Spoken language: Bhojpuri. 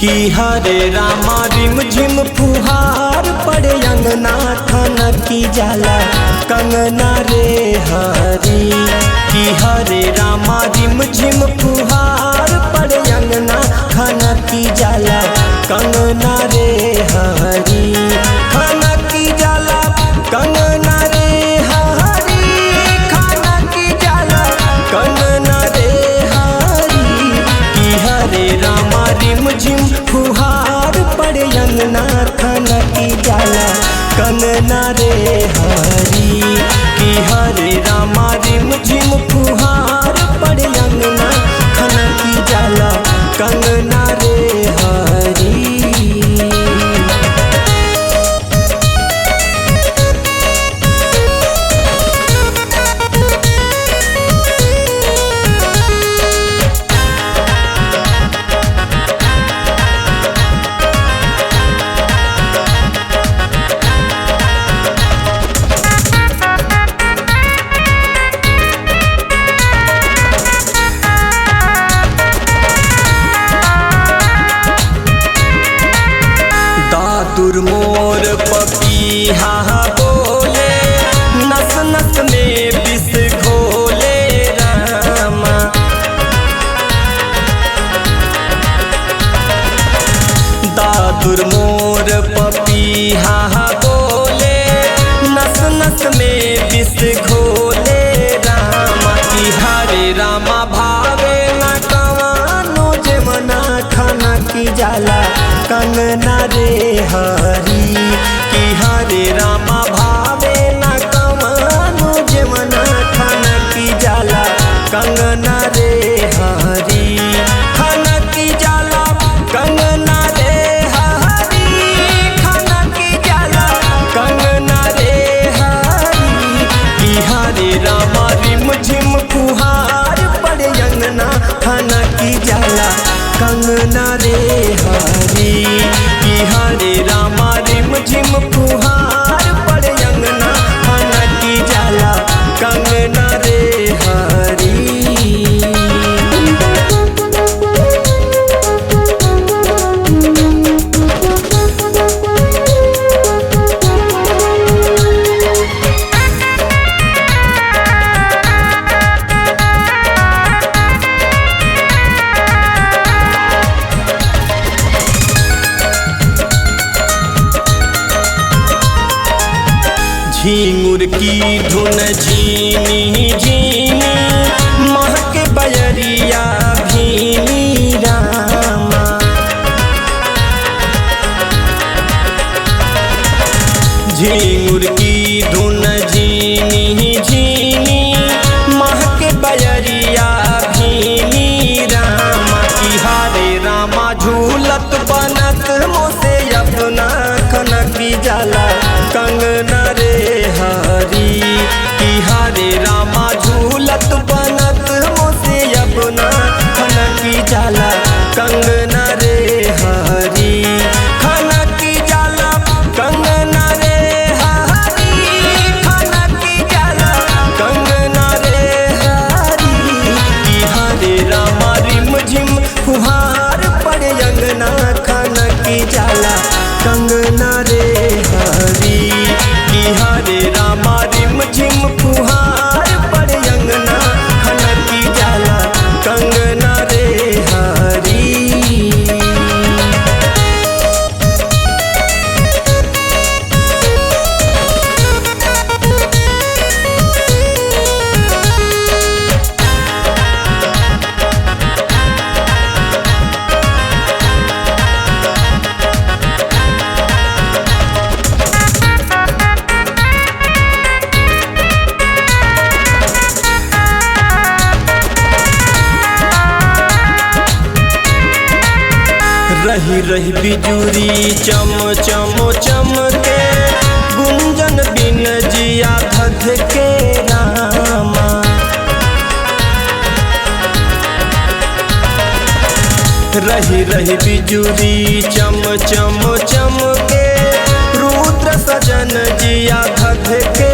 कि हरे रामा रिम झिम फुहार पड़े अंगना खनकी जाला कंगना रे हरी। कि हरे रामा रिम झिम फुहार पड़े अंगना खनकी जाला कंगना रे हरी। खनकी जाला कंगना रे हरी, खनकी जाला कंगना रे हरी। कि हरे रामा रिम झिम फुहार पड़े अंगना खनकी जाला कंगना रे हरी। कि हरे रामा रिम झिम फुहार पड़े अंगना खनकी जाला कंगना रे हरी। दादुर मोर पपीहा बोले, नस नस में विष घोले रामा। दादुर मोर पपीहा बोले, नस नस में विष घोले रामा। कि हरे रामा भावे न कवानो जमना खनकी जाला कंगना रे हरी। कि हरे रामा भावे न कवानो जमना खनकी जाला कंगना रे हरी। खनकी जाला कंगना रे हरी, खनकी जाला कंगना रे हरी। कि हरे रामा रिम झिम फुहार पड़े अंगना खनकी जाला कंगना रे हरी। कि हरे रामा रिम झिम फुहार पड़े अंगना खनकी जाला कंगना रे हरी। झिंगुर की धुन झीनी झीनी महक बयरिया भीनी रामा। झिंगुर की धुन झीनी झीनी महक बयरिया भीनी रामा। कि हरे रामा झूलत बनत मोसे अपना खनकी जाला कंगना रे हरी। कि हरे रामा झूलत बनत मोसे अपना खनकी जाला कंगना रे हरी। खनकी जाला कंगना रे हरी, खनकी जाला कंगना रे हरी। कि हरे रामा रिम झिम फुहार पड़े अंगना खनकी जाला कंगना रे हरी। कि हरे रामा रिम झिम फुहार पड़े अंगना खनकी जाला कंगना रे हरी। रही रही बिजुरी चम चम चमके, गुंजन बिन जिया धध के रामा। रही रही बिजुरी चम चम चमके, रुद्र सजन जिया धध के